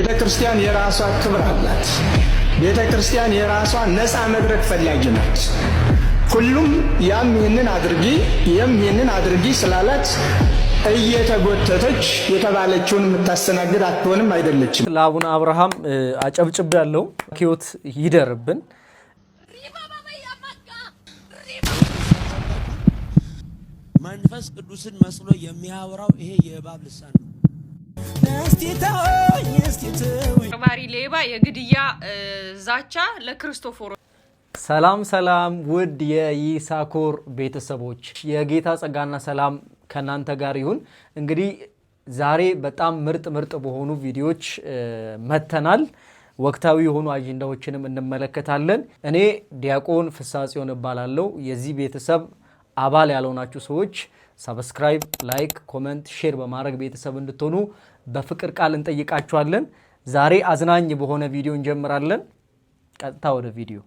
ቤተክርስቲያን የራሷ ክብር አላት። ቤተክርስቲያን የራሷ ነፃ መድረክ ፈላጊ ናት። ሁሉም ያም ይህንን አድርጊ ስላላት እየተጎተተች የተባለችውን የምታስተናግድ አትሆንም፣ አይደለችም። ለአቡነ አብርሃም አጨብጭብ ያለው ሕይወት ይደርብን። መንፈስ ቅዱስን መስሎ የሚያወራው ይሄ የእባብ ልሳን ነው። ባሪ ሌባ የግድያ ዛቻ ለክርስቶፎሮስ። ሰላም ውድ የይሳኮር ቤተሰቦች የጌታ ጸጋና ሰላም ከናንተ ጋር ይሁን። እንግዲህ ዛሬ በጣም ምርጥ በሆኑ ቪዲዮዎች መተናል። ወቅታዊ የሆኑ አጀንዳዎችንም እንመለከታለን። እኔ ዲያቆን ፍስሐ ጽዮን እባላለሁ። የዚህ ቤተሰብ አባል ያልሆናችሁ ሰዎች ሰብስክራይብ፣ ላይክ፣ ኮሜንት፣ ሼር በማድረግ ቤተሰብ እንድትሆኑ በፍቅር ቃል እንጠይቃችኋለን። ዛሬ አዝናኝ በሆነ ቪዲዮ እንጀምራለን። ቀጥታ ወደ ቪዲዮ።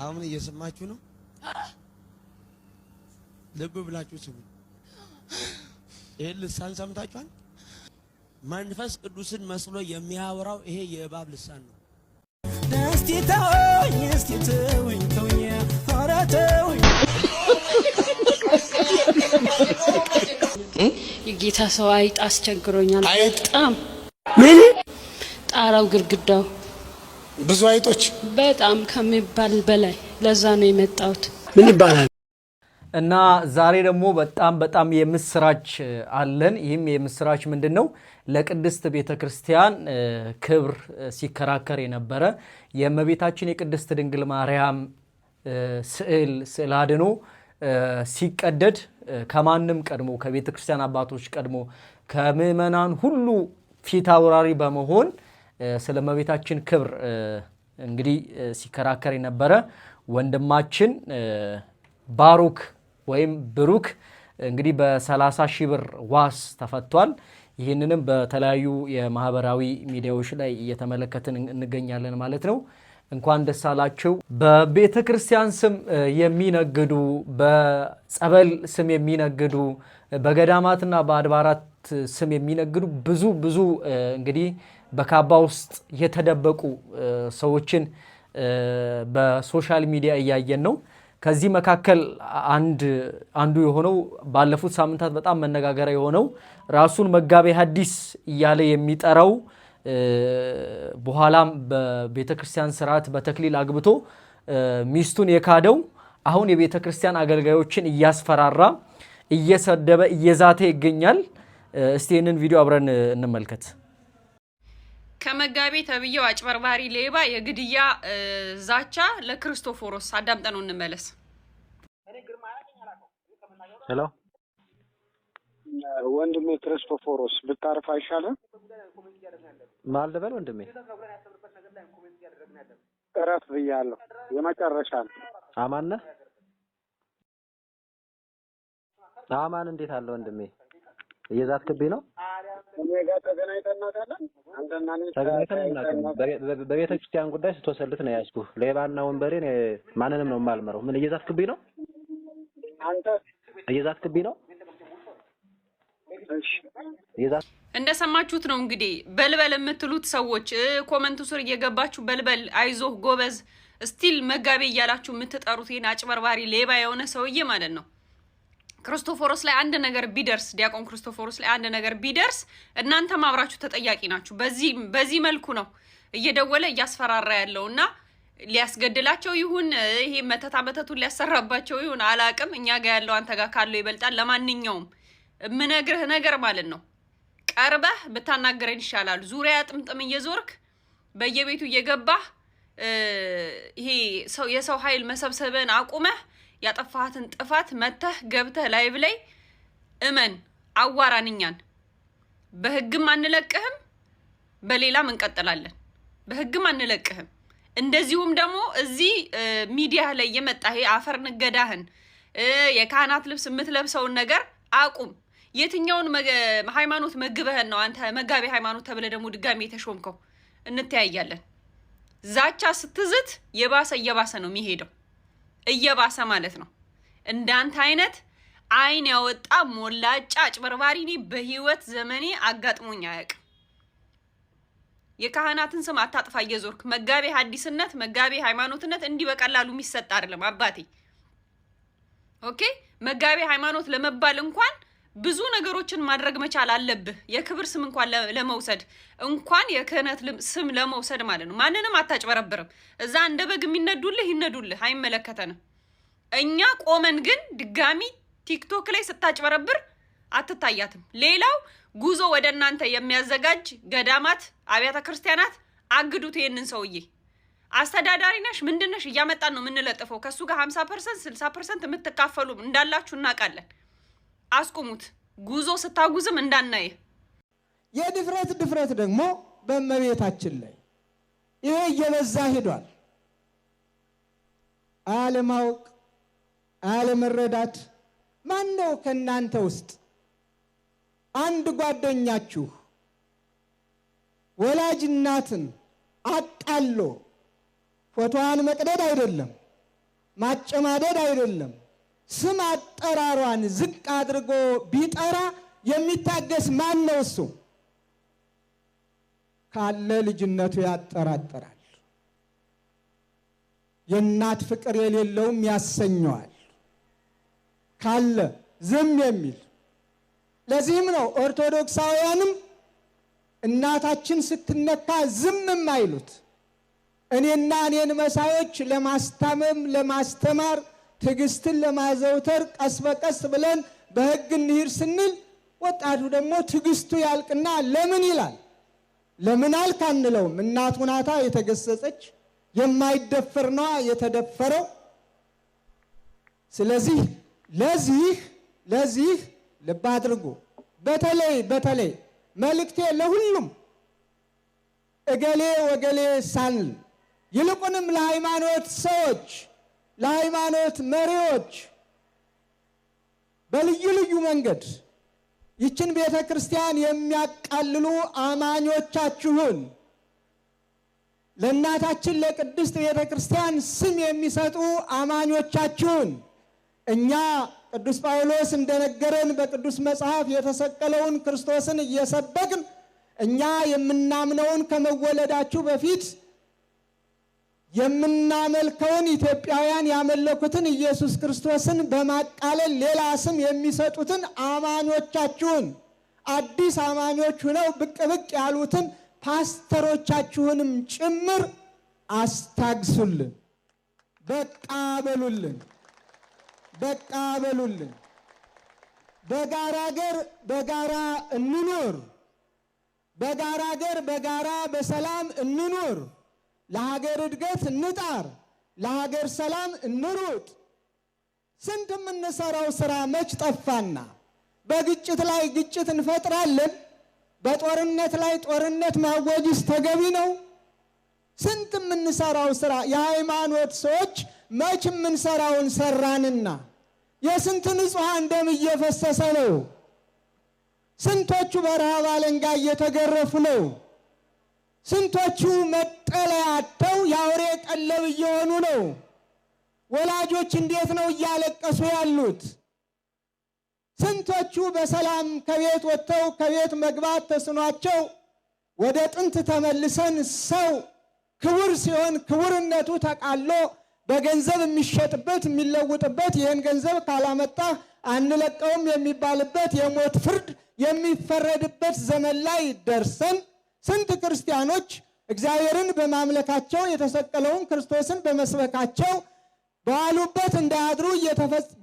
አሁን እየሰማችሁ ነው። ልብ ብላችሁ ስሙ። ይሄ ልሳን ሰምታችኋል? መንፈስ ቅዱስን መስሎ የሚያወራው ይሄ የእባብ ልሳን ነው። የጌታ ሰው አይጥ አስቸግሮኛል በጣም። ምን? ጣራው ግርግዳው ብዙ አይጦች በጣም ከሚባል በላይ። ለዛ ነው የመጣሁት። ምን ይባላል? እና ዛሬ ደግሞ በጣም የምስራች አለን። ይህም የምስራች ምንድነው? ለቅድስት ቤተክርስቲያን ክብር ሲከራከር የነበረ የእመቤታችን የቅድስት ድንግል ማርያም ስዕል አድኖ ሲቀደድ ከማንም ቀድሞ ከቤተክርስቲያን አባቶች ቀድሞ ከምዕመናን ሁሉ ፊት አውራሪ በመሆን ስለ እመቤታችን ክብር እንግዲህ ሲከራከር የነበረ ወንድማችን ባሩክ ወይም ብሩክ እንግዲህ በ30,000 ብር ዋስ ተፈቷል። ይህንንም በተለያዩ የማህበራዊ ሚዲያዎች ላይ እየተመለከትን እንገኛለን ማለት ነው። እንኳን ደስ አላችሁ። በቤተክርስቲያን ስም የሚነግዱ፣ በጸበል ስም የሚነግዱ፣ በገዳማትና በአድባራት ስም የሚነግዱ ብዙ እንግዲህ በካባ ውስጥ የተደበቁ ሰዎችን በሶሻል ሚዲያ እያየን ነው። ከዚህ መካከል አንዱ የሆነው ባለፉት ሳምንታት በጣም መነጋገሪያ የሆነው ራሱን መጋቤ ሐዲስ እያለ የሚጠራው በኋላም በቤተክርስቲያን ስርዓት በተክሊል አግብቶ ሚስቱን የካደው አሁን የቤተክርስቲያን አገልጋዮችን እያስፈራራ እየሰደበ እየዛተ ይገኛል። እስቲ ይህንን ቪዲዮ አብረን እንመልከት። ከመጋቤ ተብየው አጭበርባሪ ሌባ የግድያ ዛቻ ለክርስቶፎሮስ አዳምጠነው እንመለስ። ሄሎ ወንድሜ ክርስቶፎሮስ ብታርፍ አይሻልም? ማል ደበል ወንድሜ እረፍ ብያለሁ። የመጨረሻ ነው። አማን ነህ? አማን እንዴት አለ ወንድሜ? እየዛትክብኝ ነው? እኔ ጋር ተገናኝተን እናውቃለን። አንተና እኔ በቤተ ክርስቲያን ጉዳይ ስትወሰልት ነው ያዝኩህ። ሌባና ወንበሬን ማንንም ነው የማልመረው። ምን እየዛትክብኝ ነው? አንተ እየዛትክብኝ ነው? እሺ እንደሰማችሁት ነው እንግዲህ በልበል የምትሉት ሰዎች ኮሜንቱ ስር እየገባችሁ በልበል፣ አይዞህ፣ ጎበዝ ስቲል መጋቤ እያላችሁ የምትጠሩት ይሄን አጭበርባሪ ሌባ የሆነ ሰውዬ ማለት ነው ክርስቶፎሮስ ላይ አንድ ነገር ቢደርስ ዲያቆን ክርስቶፎሮስ ላይ አንድ ነገር ቢደርስ እናንተም አብራችሁ ተጠያቂ ናችሁ። በዚህ መልኩ ነው እየደወለ እያስፈራራ ያለውና ሊያስገድላቸው ይሁን ይሄ መተቱን ሊያሰራባቸው ይሁን አላቅም። እኛ ጋር ያለው አንተ ጋር ካለው ይበልጣል። ለማንኛውም ምነግርህ ነገር ማለት ነው ቀርበህ ብታናገረን ይሻላል። ዙሪያ ጥምጥም እየዞርክ በየቤቱ እየገባህ ይሄ የሰው ኃይል መሰብሰብን አቁመህ ያጠፋሃትን ጥፋት መተህ ገብተህ ላይቭ ላይ እመን አዋራንኛን በህግም አንለቅህም፣ በሌላም እንቀጥላለን። በህግም አንለቅህም። እንደዚሁም ደግሞ እዚህ ሚዲያ ላይ የመጣ ይሄ አፈር ንገዳህን የካህናት ልብስ የምትለብሰውን ነገር አቁም። የትኛውን ሃይማኖት መግበህን ነው አንተ መጋቤ ሃይማኖት ተብለ ደግሞ ድጋሚ የተሾምከው? እንተያያለን። ዛቻ ስትዝት የባሰ ነው የሚሄደው። እየባሰ ማለት ነው። እንዳንተ አይነት አይን ያወጣ ሞላጫ አጭበርባሪ እኔ በህይወት ዘመኔ አጋጥሞኝ አያውቅም። የካህናትን ስም አታጥፋ እየዞርክ መጋቤ ሐዲስነት መጋቤ ሃይማኖትነት እንዲህ በቀላሉ የሚሰጥ አይደለም አባቴ። ኦኬ መጋቤ ሃይማኖት ለመባል እንኳን ብዙ ነገሮችን ማድረግ መቻል አለብህ። የክብር ስም እንኳን ለመውሰድ እንኳን የክህነት ስም ለመውሰድ ማለት ነው። ማንንም አታጭበረብርም። እዛ እንደ በግ የሚነዱልህ ይነዱልህ፣ አይመለከተንም። እኛ ቆመን ግን ድጋሚ ቲክቶክ ላይ ስታጭበረብር አትታያትም። ሌላው ጉዞ ወደ እናንተ የሚያዘጋጅ ገዳማት፣ አብያተ ክርስቲያናት አግዱት ይሄንን ሰውዬ። አስተዳዳሪ ነሽ ምንድነሽ እያመጣን ነው የምንለጥፈው። ከሱ ጋር 50% 60% የምትካፈሉ እንዳላችሁ እናውቃለን። አስቁሙት። ጉዞ ስታጉዝም እንዳናየ። ድፍረት ደግሞ በእመቤታችን ላይ ይሄ እየበዛ ሄዷል። አለማወቅ አለመረዳት። ማን ነው ከናንተ ውስጥ አንድ ጓደኛችሁ ወላጅ እናትን አጣሎ ፎቶዋን መቅደድ አይደለም ማጨማደድ አይደለም ስም አጠራሯን ዝቅ አድርጎ ቢጠራ የሚታገስ ማን ነው? እሱ ካለ ልጅነቱ ያጠራጥራል። የእናት ፍቅር የሌለውም ያሰኘዋል ካለ ዝም የሚል። ለዚህም ነው ኦርቶዶክሳውያንም እናታችን ስትነካ ዝም የማይሉት። እኔና እኔን መሳዮች ለማስታመም ለማስተማር ትዕግስትን ለማዘውተር ቀስ በቀስ ብለን በሕግ እንሂድ ስንል ወጣቱ ደግሞ ትዕግስቱ ያልቅና ለምን ይላል። ለምን አልክ አንለውም። እናቱ ናታ የተገሰጸች፣ የማይደፈር ነዋ የተደፈረው። ስለዚህ ለዚህ ልብ አድርጉ። በተለይ መልእክቴ ለሁሉም እገሌ ወገሌ ሳንል ይልቁንም ለሃይማኖት ሰዎች ለሃይማኖት መሪዎች በልዩ ልዩ መንገድ ይችን ቤተ ክርስቲያን የሚያቃልሉ አማኞቻችሁን ለእናታችን ለቅድስት ቤተ ክርስቲያን ስም የሚሰጡ አማኞቻችሁን እኛ ቅዱስ ጳውሎስ እንደነገረን በቅዱስ መጽሐፍ የተሰቀለውን ክርስቶስን እየሰበክን እኛ የምናምነውን ከመወለዳችሁ በፊት የምናመልከውን ኢትዮጵያውያን ያመለኩትን ኢየሱስ ክርስቶስን በማቃለል ሌላ ስም የሚሰጡትን አማኞቻችሁን አዲስ አማኞች ሆነው ብቅ ያሉትን ፓስተሮቻችሁንም ጭምር አስታግሱልን። በቃ በሉልን። በጋራ ሀገር በጋራ እንኑር። በጋራ ሀገር በጋራ በሰላም እንኑር። ለሀገር እድገት እንጣር። ለሀገር ሰላም እንሩጥ። ስንት የምንሰራው ስራ መች ጠፋና? በግጭት ላይ ግጭት እንፈጥራለን። በጦርነት ላይ ጦርነት ማወጅስ ተገቢ ነው? ስንት የምንሰራው ስራ የሃይማኖት ሰዎች መች የምንሰራውን ሰራንና? የስንት ንጹሐን ደም እየፈሰሰ ነው። ስንቶቹ በረሃብ አለንጋ እየተገረፉ ነው። ስንቶቹ መጠለያ አጥተው የአውሬ ቀለብ እየሆኑ ነው። ወላጆች እንዴት ነው እያለቀሱ ያሉት? ስንቶቹ በሰላም ከቤት ወጥተው ከቤት መግባት ተስኗቸው ወደ ጥንት ተመልሰን ሰው ክቡር ሲሆን ክቡርነቱ ተቃሎ በገንዘብ የሚሸጥበት የሚለውጥበት ይህን ገንዘብ ካላመጣ አንለቀውም የሚባልበት የሞት ፍርድ የሚፈረድበት ዘመን ላይ ደርሰን ስንት ክርስቲያኖች እግዚአብሔርን በማምለካቸው የተሰቀለውን ክርስቶስን በመስበካቸው ባሉበት እንዳያድሩ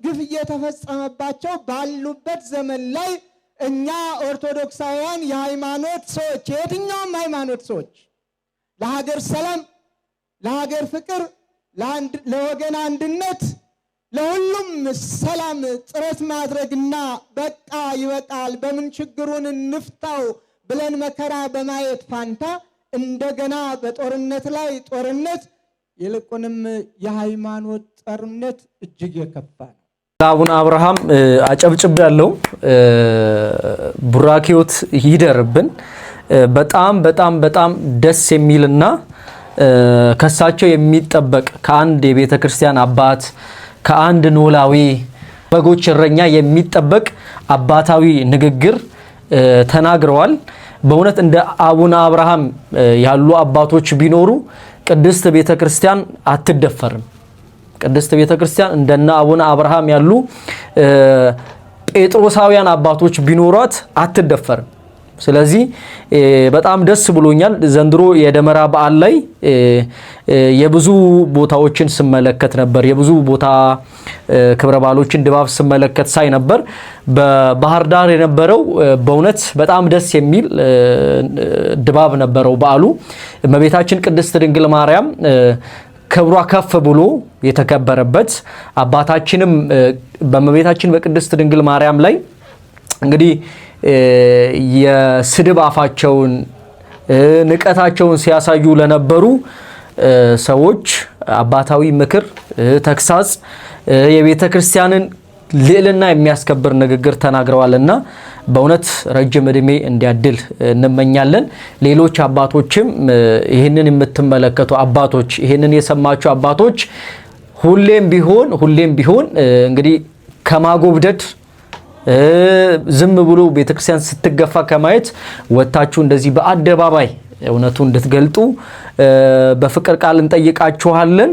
ግፍ እየተፈጸመባቸው ባሉበት ዘመን ላይ እኛ ኦርቶዶክሳውያን የሃይማኖት ሰዎች የትኛውም ሃይማኖት ሰዎች ለሀገር ሰላም፣ ለሀገር ፍቅር፣ ለወገን አንድነት፣ ለሁሉም ሰላም ጥረት ማድረግና በቃ ይበቃል በምን ችግሩን እንፍታው ብለን መከራ በማየት ፋንታ እንደገና በጦርነት ላይ ጦርነት ይልቁንም የሃይማኖት ጦርነት እጅግ የከፋ ነው። አቡነ አብርሃም አጨብጭብ ያለው ቡራኪዎት ይደርብን። በጣም ደስ የሚልና ከሳቸው የሚጠበቅ ከአንድ የቤተ ክርስቲያን አባት ከአንድ ኖላዊ በጎች እረኛ የሚጠበቅ አባታዊ ንግግር ተናግረዋል። በእውነት እንደ አቡነ አብርሃም ያሉ አባቶች ቢኖሩ ቅድስት ቤተ ክርስቲያን አትደፈርም። ቅድስት ቤተ ክርስቲያን እንደነ አቡነ አብርሃም ያሉ ጴጥሮሳውያን አባቶች ቢኖሯት አትደፈርም። ስለዚህ በጣም ደስ ብሎኛል። ዘንድሮ የደመራ በዓል ላይ የብዙ ቦታዎችን ስመለከት ነበር። የብዙ ቦታ ክብረ በዓሎችን ድባብ ስመለከት ሳይ ነበር። በባህር ዳር የነበረው በእውነት በጣም ደስ የሚል ድባብ ነበረው በዓሉ። እመቤታችን ቅድስት ድንግል ማርያም ክብሯ ከፍ ብሎ የተከበረበት አባታችንም በእመቤታችን በቅድስት ድንግል ማርያም ላይ እንግዲህ የስድብ አፋቸውን ንቀታቸውን ሲያሳዩ ለነበሩ ሰዎች አባታዊ ምክር፣ ተግሳጽ፣ የቤተ ክርስቲያንን ልዕልና የሚያስከብር ንግግር ተናግረዋልና በእውነት ረጅም እድሜ እንዲያድል እንመኛለን። ሌሎች አባቶችም ይህንን የምትመለከቱ አባቶች፣ ይህንን የሰማችሁ አባቶች ሁሌም ቢሆን እንግዲህ ከማጎብደድ ዝም ብሎ ቤተክርስቲያን ስትገፋ ከማየት ወጣችሁ እንደዚህ በአደባባይ እውነቱ እንድትገልጡ በፍቅር ቃል እንጠይቃችኋለን።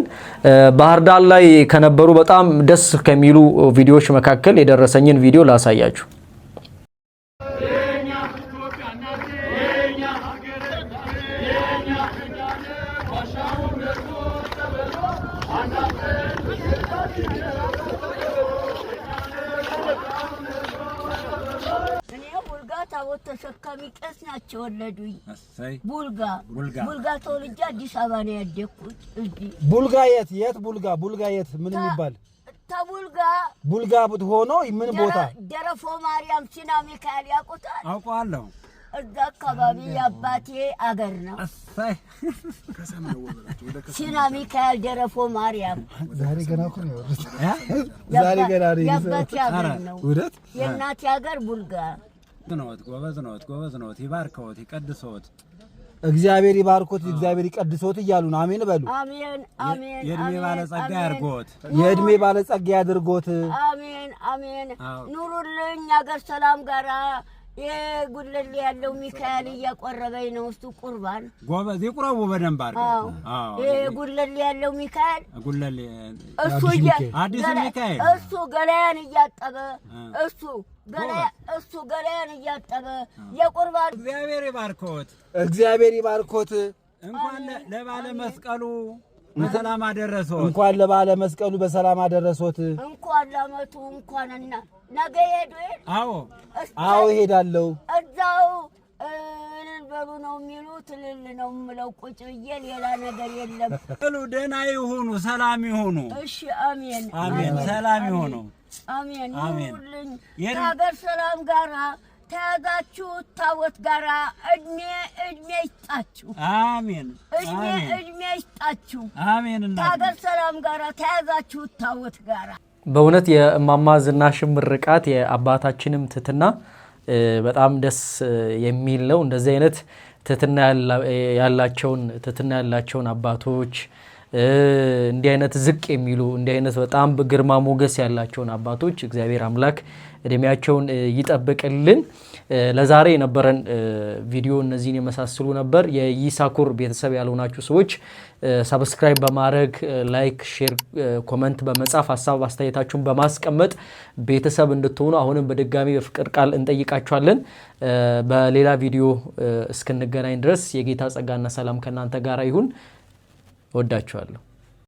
ባህር ዳር ላይ ከነበሩ በጣም ደስ ከሚሉ ቪዲዮዎች መካከል የደረሰኝን ቪዲዮ ላሳያችሁ። ታቦት ተሸካሚ ቄስ ናቸው ወለዱኝ። ቡልጋ ተወልጄ አዲስ አበባ ነው ያደኩት። ቡልጋ የት ቡልጋ የት ምን የሚባል ቡልጋ ሆኖ ምን ቦታ ደረፎ ማርያም ሲና ሚካኤል ያውቁታል? አውቀዋለሁ። እዛ አካባቢ የአባቴ አገር ነው። ሲና ሚካኤል ደረፎ ማርያም ዛሬ ገና እኮ ነው የአባቴ አገር ነው። የእናቴ አገር ቡልጋ ጎበዝ ነዎት። ይባርከዎት ይቀድሶት። እግዚአብሔር ይባርኮት፣ እግዚአብሔር ይቀድሶት እያሉ ነው። አሜን በሉ። አሜን። የእድሜ ባለጸጋ ያድርጎት። የእድሜ ባለጸጋ ያድርጎት። አሜን። ኑሩልኝ። አገር ሰላም ጋራ የጉለሌ ያለው ሚካኤል እያቆረበኝ ነው። እሱ ቁርባን ጎበዝ ይቁረቡ በደንብ አድርገው። የጉለሌ ያለው ሚካኤል ጉለሌ እሱ አዲስ ሚካኤል እሱ ገላያን እያጠበ እሱ ገላያን እያጠበ የቁርባን እግዚአብሔር ይባርኮት። እንኳን ለባለ መስቀሉ በሰላም አደረሰዎት። እንኳን ለባለ መስቀሉ በሰላም አደረሰዎት። እንኳን ለዓመቱ እንኳንና ነገ ሄዱ። አዎ እሄዳለሁ። እዛው በሉ ነው የሚሉት። ልል ነው የምለው ቁጭ ብዬ ሌላ ነገር የለም። ሁሉ ደህና ይሁኑ፣ ሰላም ይሁኑ። እሺ አሜን። ሰላም ይሁኑ። አሜን። ይሁንልኝ። ከሀገር ሰላም ጋራ ተያዛችሁ ታቦት ጋራ እድሜ ይስጣችሁ። አሜን። እድሜ ይስጣችሁ። አሜን። ከሀገር ሰላም ጋራ ተያዛችሁ ታቦት ጋራ በእውነት የእማማ ዝናሽ ምርቃት የአባታችንም ትትና በጣም ደስ የሚል ነው። እንደዚህ አይነት ትትና ያላቸውን አባቶች እንዲህ አይነት ዝቅ የሚሉ እንዲህ አይነት በጣም ግርማ ሞገስ ያላቸውን አባቶች እግዚአብሔር አምላክ እድሜያቸውን ይጠብቅልን። ለዛሬ የነበረን ቪዲዮ እነዚህን የመሳሰሉ ነበር። የይሳኮር ቤተሰብ ያልሆናችሁ ሰዎች ሰብስክራይብ በማድረግ ላይክ፣ ሼር፣ ኮሜንት በመጻፍ ሐሳብ አስተያየታችሁን በማስቀመጥ ቤተሰብ እንድትሆኑ አሁንም በድጋሚ በፍቅር ቃል እንጠይቃችኋለን። በሌላ ቪዲዮ እስክንገናኝ ድረስ የጌታ ጸጋና ሰላም ከናንተ ጋር ይሁን። ወዳችኋለሁ።